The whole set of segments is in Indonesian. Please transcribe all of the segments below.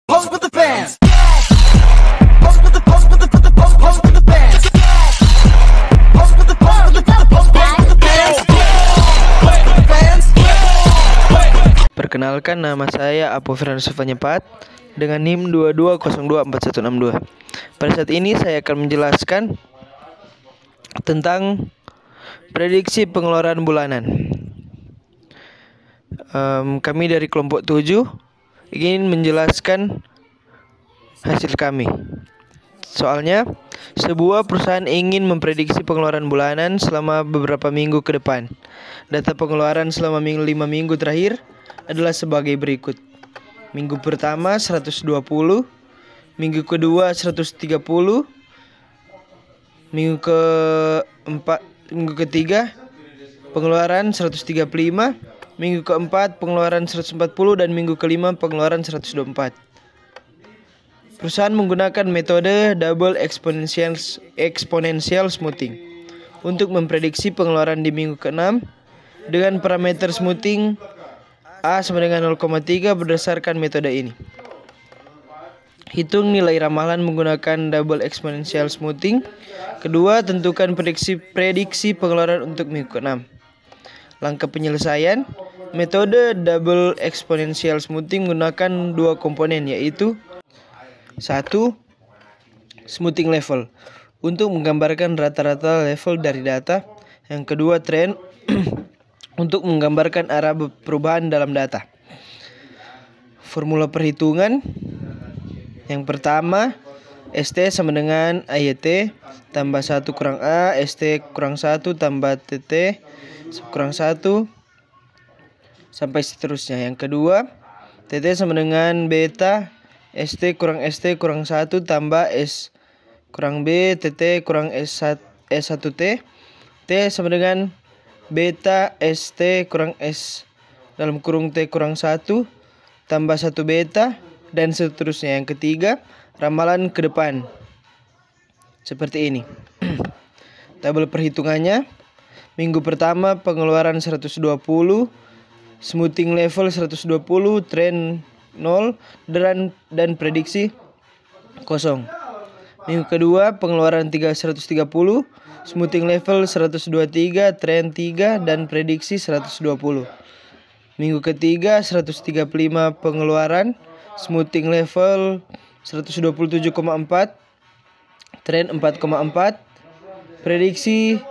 Pose with the fans. Pose with the pose with the pose with the fans. Pose with the pose with the pose with the fans. Pose with the fans. Perkenalkan, nama saya Apo Fernando Penyepat dengan NIM 22024162. Pada saat ini saya akan menjelaskan tentang prediksi pengeluaran bulanan. Kami dari kelompok 7 ingin menjelaskan hasil kami. Soalnya, sebuah perusahaan ingin memprediksi pengeluaran bulanan selama beberapa minggu ke depan. Data pengeluaran selama 5 minggu terakhir adalah sebagai berikut. Minggu pertama 120, minggu kedua 130, minggu ketiga pengeluaran 135, minggu keempat pengeluaran 140, dan minggu kelima pengeluaran 124. Perusahaan menggunakan metode double exponential smoothing untuk memprediksi pengeluaran di minggu ke-6 dengan parameter smoothing A sama dengan 0,3 berdasarkan metode ini. Hitung nilai ramalan menggunakan double exponential smoothing. Kedua, tentukan prediksi pengeluaran untuk minggu ke-6. Langkah penyelesaian. Metode double exponential smoothing menggunakan dua komponen, yaitu 1. Smoothing level untuk menggambarkan rata-rata level dari data. Yang kedua, trend untuk menggambarkan arah perubahan dalam data. Formula perhitungan. Yang pertama, ST sama dengan AYT tambah 1 kurang A, ST kurang 1 tambah TT kurang 1 sampai seterusnya. Yang kedua, TT sama dengan beta ST kurang 1 tambah S kurang B, TT kurang S1T. T sama dengan beta ST kurang S dalam kurung T kurang 1 tambah 1 beta, dan seterusnya. Yang ketiga, ramalan ke depan seperti ini. Tabel perhitungannya. Minggu pertama pengeluaran 120, smoothing level 120, trend 0, dan prediksi 0. Minggu kedua pengeluaran 130, smoothing level 123, trend 3, dan prediksi 120. Minggu ketiga 135 pengeluaran, smoothing level 127,4, trend 4,4, prediksi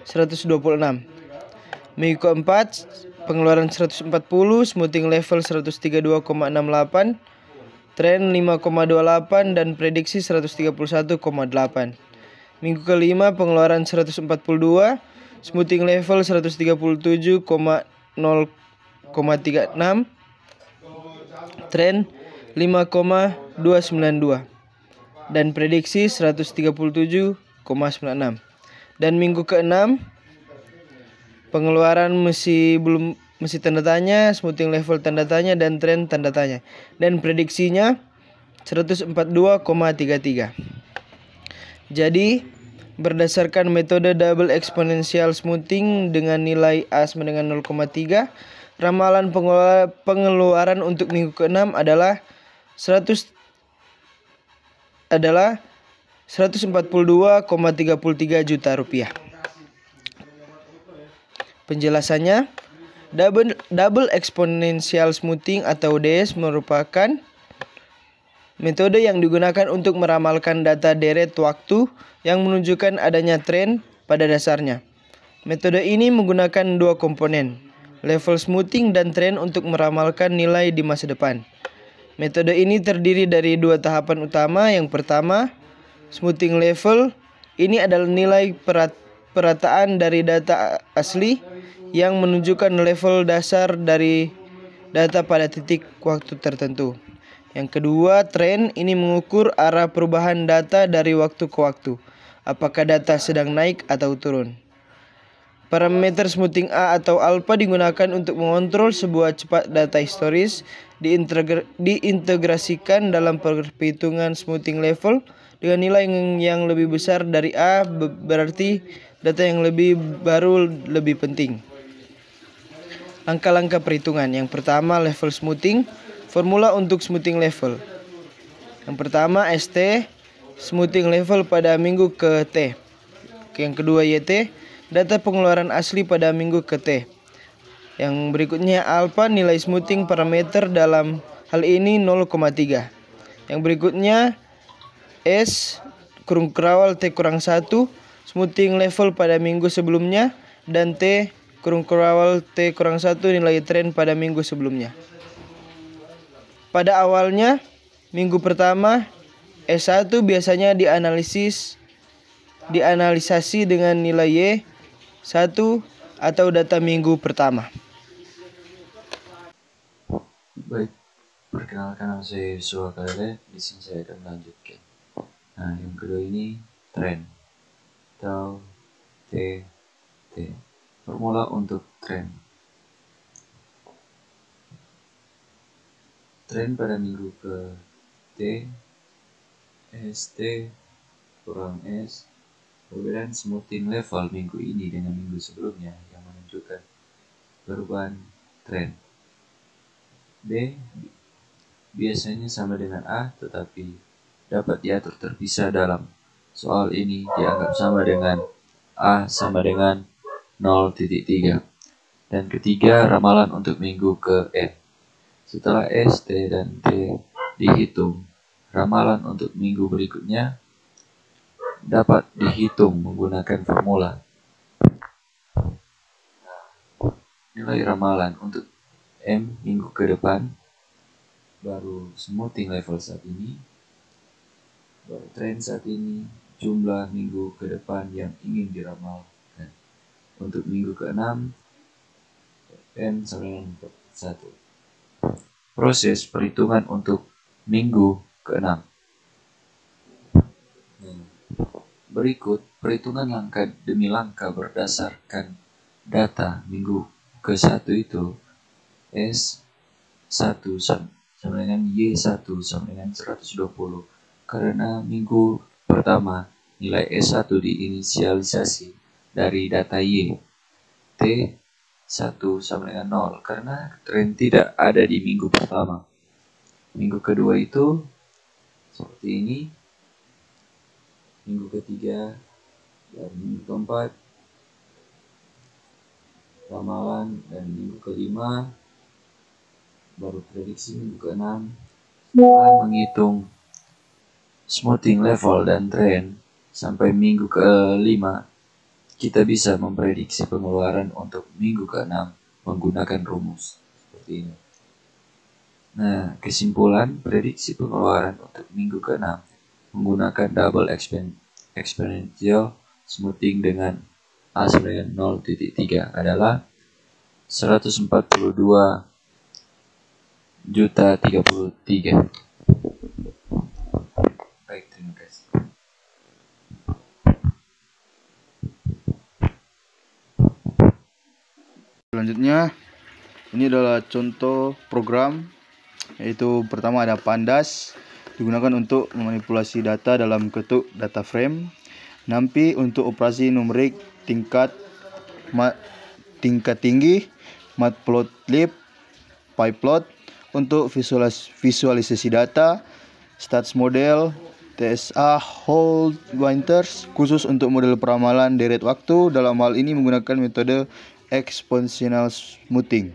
126. Minggu keempat pengeluaran 140, smoothing level 132,68, trend 5,28, dan prediksi 131,8. Minggu kelima pengeluaran 142, smoothing level 137,0,36, trend 5,292, dan prediksi 137,96. Dan minggu ke-6 pengeluaran masih tanda tanya, smoothing level tanda tanya, dan trend tanda tanya, dan prediksinya 142,33. Jadi, berdasarkan metode double exponential smoothing dengan nilai A sama dengan 0,3, ramalan pengeluaran untuk minggu ke-6 adalah 142,33 juta rupiah. Penjelasannya, double exponential smoothing atau DS merupakan metode yang digunakan untuk meramalkan data deret waktu yang menunjukkan adanya tren pada dasarnya. Metode ini menggunakan dua komponen, level smoothing dan tren, untuk meramalkan nilai di masa depan. Metode ini terdiri dari dua tahapan utama. Yang pertama, smoothing level. Ini adalah nilai perataan dari data asli yang menunjukkan level dasar dari data pada titik waktu tertentu. Yang kedua, trend. Ini mengukur arah perubahan data dari waktu ke waktu. Apakah data sedang naik atau turun. Parameter smoothing A atau alpha digunakan untuk mengontrol sebuah cepat data historis, diintegrasikan dalam perhitungan smoothing level dengan nilai yang lebih besar dari A, berarti data yang lebih baru lebih penting. Langkah-langkah perhitungan. Yang pertama, level smoothing. Formula untuk smoothing level. Yang pertama ST, smoothing level pada minggu ke T. Yang kedua YT, data pengeluaran asli pada minggu ke T. Yang berikutnya alpha, nilai smoothing parameter dalam hal ini 0,3. Yang berikutnya S kurung kerawal T kurang 1, smoothing level pada minggu sebelumnya, dan T kurung kerawal T kurang 1, nilai tren pada minggu sebelumnya. Pada awalnya minggu pertama S1 biasanya dianalisasi dengan nilai Y1 atau data minggu pertama. Baik, perkenalkan nama saya Yusua Kalele. Di sini saya akan melanjutkan. Nah, yang kedua ini tren atau TT. Formula untuk tren. Tren pada minggu ke T, ST kurang S, perbedaan smoothing level minggu ini dengan minggu sebelumnya yang menunjukkan perubahan tren. B biasanya sama dengan A, tetapi dapat diatur terpisah dalam soal ini dianggap sama dengan A sama dengan 0,3. Dan ketiga, ramalan untuk minggu ke N. Setelah S, T, dan T dihitung, ramalan untuk minggu berikutnya dapat dihitung menggunakan formula. Nilai ramalan untuk M minggu ke depan, baru smoothing level saat ini, baru tren saat ini, jumlah minggu ke depan yang ingin diramalkan. Untuk minggu ke-6, M sama dengan 1. Proses perhitungan untuk minggu ke-6. Berikut perhitungan langkah demi langkah berdasarkan data minggu ke-1 itu S1 sama dengan Y1 sama dengan 120. Karena minggu pertama nilai S1 diinisialisasi dari data Y. T1 sama dengan 0 karena tren tidak ada di minggu pertama. Minggu kedua itu seperti ini. Minggu ketiga dan minggu keempat ramalan, dan minggu kelima baru prediksi minggu ke-6. Setelah menghitung smoothing level dan tren sampai minggu ke-5, kita bisa memprediksi pengeluaran untuk minggu ke-6 menggunakan rumus seperti ini. Nah, kesimpulan prediksi pengeluaran untuk minggu ke-6 menggunakan double exponential smoothing dengan A sama dengan 0,3 adalah 142.033. Baik, terima kasih. Selanjutnya, ini adalah contoh program, yaitu pertama ada Pandas, digunakan untuk memanipulasi data dalam bentuk data frame. NumPy untuk operasi numerik tingkat tinggi, Matplotlib, PyPlot untuk visualisasi data, Stats Model, TSA Whole Winters khusus untuk model peramalan deret waktu. Dalam hal ini menggunakan metode exponential smoothing.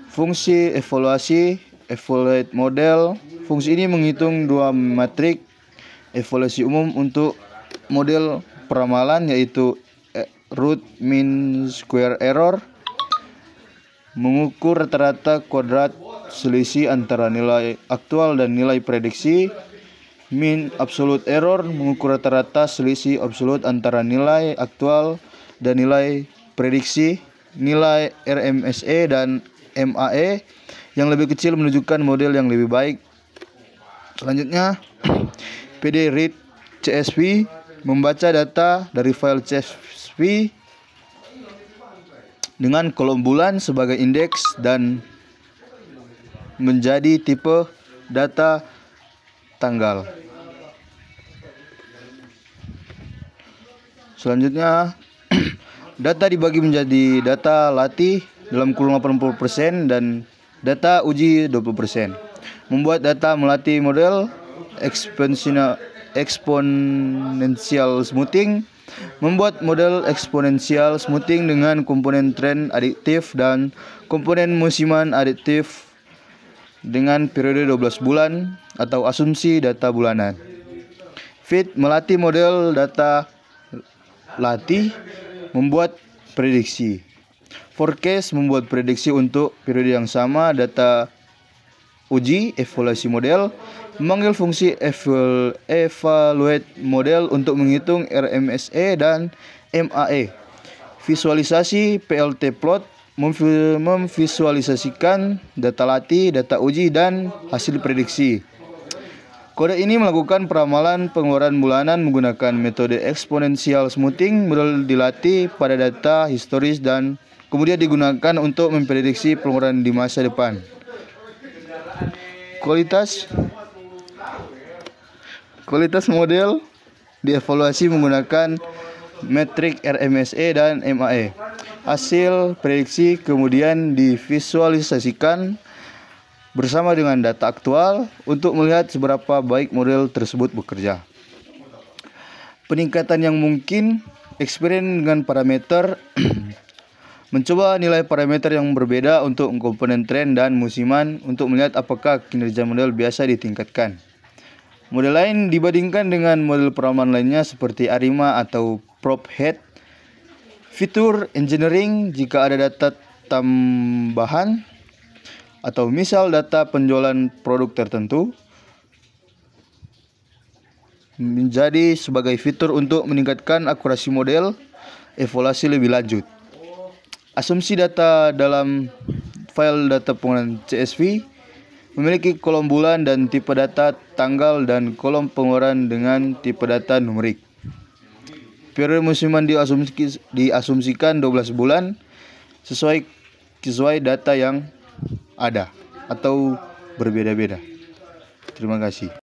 Fungsi evaluasi, evaluate model. Fungsi ini menghitung dua matrik evaluasi umum untuk model peramalan, yaitu root mean square error, mengukur rata-rata kuadrat selisih antara nilai aktual dan nilai prediksi. Mean absolute error, mengukur rata-rata selisih absolut antara nilai aktual dan nilai prediksi. Nilai RMSE dan MAE yang lebih kecil menunjukkan model yang lebih baik. Selanjutnya, PD read CSV, membaca data dari file CSV dengan kolom bulan sebagai indeks dan menjadi tipe data tanggal. Selanjutnya, data dibagi menjadi data latih dalam kurun 80% dan data uji 20%. Membuat data melatih model. exponential smoothing, membuat model exponential smoothing dengan komponen tren adiktif dan komponen musiman adiktif dengan periode 12 bulan atau asumsi data bulanan. Fit melatih model data latih, membuat prediksi. Forecast membuat prediksi untuk periode yang sama. Data uji, evaluasi model, memanggil fungsi evaluate model untuk menghitung RMSE dan MAE. Visualisasi PLT plot, memvisualisasikan data latih, data uji, dan hasil prediksi. Kode ini melakukan peramalan pengeluaran bulanan menggunakan metode exponential smoothing. Model dilatih pada data historis dan kemudian digunakan untuk memprediksi pengeluaran di masa depan. Kualitas model dievaluasi menggunakan metrik RMSE dan MAE. Hasil prediksi kemudian divisualisasikan bersama dengan data aktual untuk melihat seberapa baik model tersebut bekerja. Peningkatan yang mungkin, eksperimen dengan parameter mencoba nilai parameter yang berbeda untuk komponen tren dan musiman untuk melihat apakah kinerja model biasa ditingkatkan. Model lain dibandingkan dengan model peramalan lainnya seperti ARIMA atau PropHead. Fitur engineering jika ada data tambahan atau misal data penjualan produk tertentu menjadi sebagai fitur untuk meningkatkan akurasi model evaluasi lebih lanjut. Asumsi data dalam file data pengeluaran CSV memiliki kolom bulan dan tipe data tanggal dan kolom pengeluaran dengan tipe data numerik. Periode musiman diasumsikan 12 bulan sesuai data yang ada atau berbeda-beda. Terima kasih.